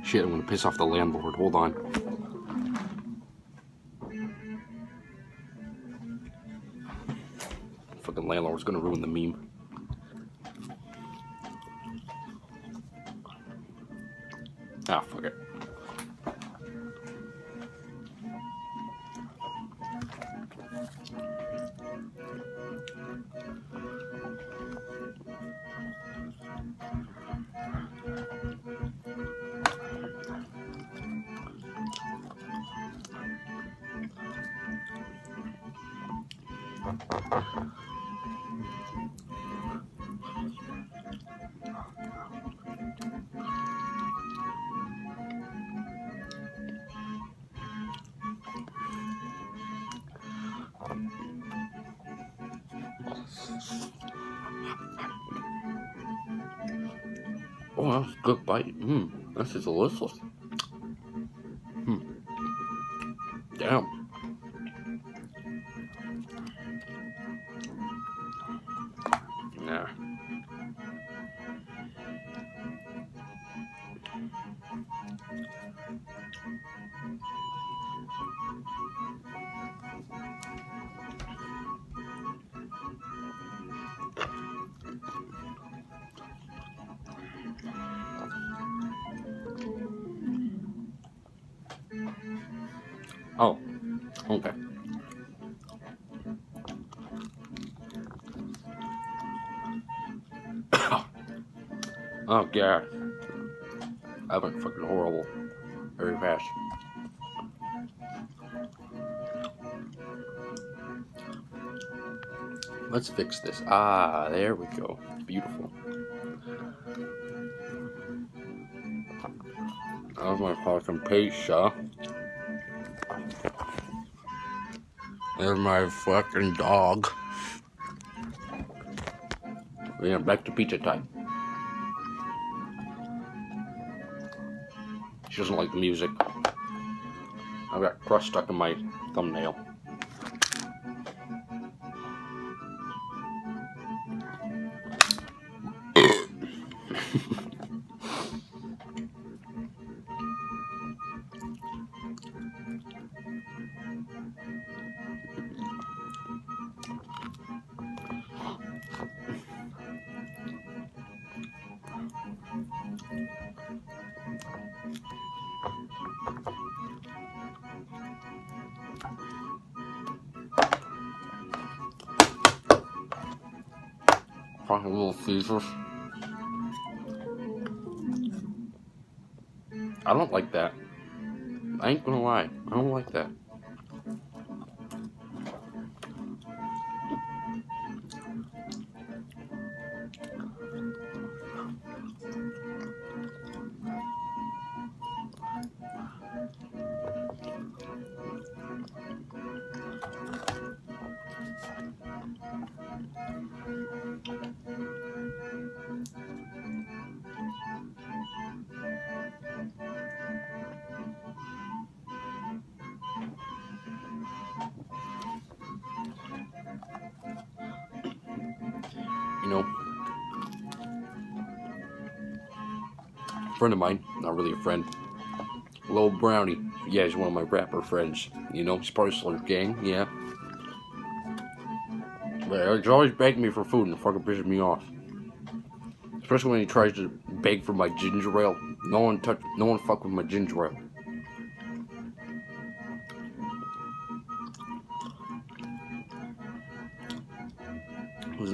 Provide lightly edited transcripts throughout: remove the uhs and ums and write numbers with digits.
Shit, I'm gonna piss off the landlord. Hold on. Fucking landlord's gonna ruin the meme. Ah, fuck it. Oh, that's a good bite. This is delicious. Damn. Nah. Oh, okay. Oh, God. I went fucking horrible. Very fast. Let's fix this. Ah, there we go. Beautiful. That was my fucking pizza. There's my fucking dog. Yeah, back to pizza time. She doesn't like the music. I've got crust stuck in my thumbnail. Fucking Little Caesars. I don't like that. I ain't gonna lie. I don't like that. You know, a friend of mine, not really a friend, Lil Brownie. Yeah, he's one of my rapper friends. You know, he's part of Slurp Gang, yeah. But he's always begging me for food and it fucking pisses me off. Especially when he tries to beg for my ginger ale. No one fuck with my ginger ale.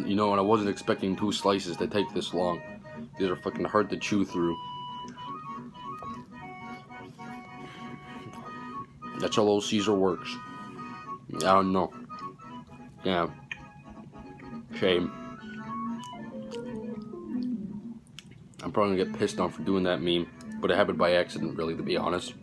You know, and I wasn't expecting 2 slices to take this long. These are fucking hard to chew through. That's how Little Caesar works. I don't know. Yeah. Shame. I'm probably gonna get pissed off for doing that meme, but it happened by accident, really, to be honest.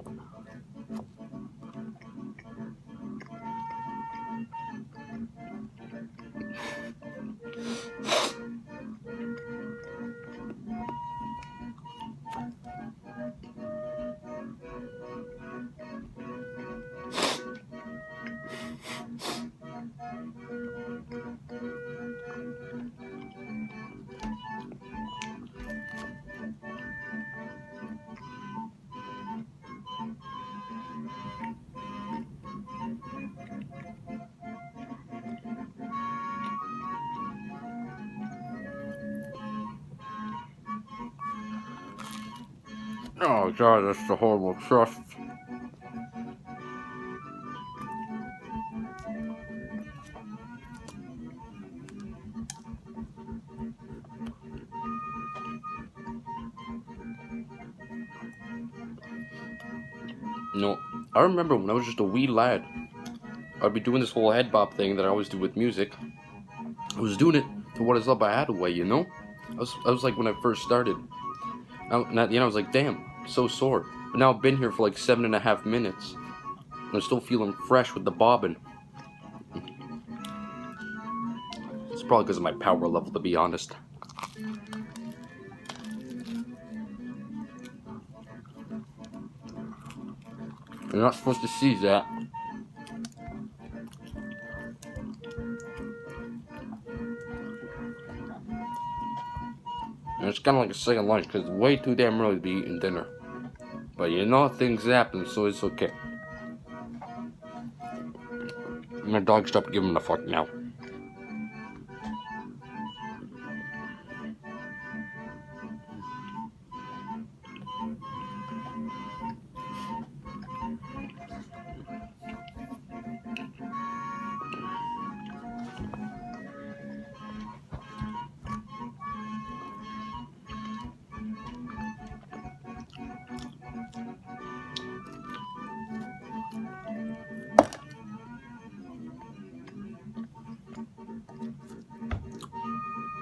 Oh god, that's the horrible crust. No, I remember when I was just a wee lad, I'd be doing this whole head bop thing that I always do with music. I was doing it to What Is Love by Hadaway, you know? I was like when I first started. And at the end I was like, damn, so sore. But now I've been here for like 7.5 minutes. And I'm still feeling fresh with the bobbin. It's probably because of my power level, to be honest. You're not supposed to see that. And it's kind of like a second lunch because it's way too damn early to be eating dinner. But you know, things happen, so it's okay. My dog stopped giving a fuck now.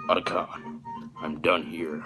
Otacon, I'm done here.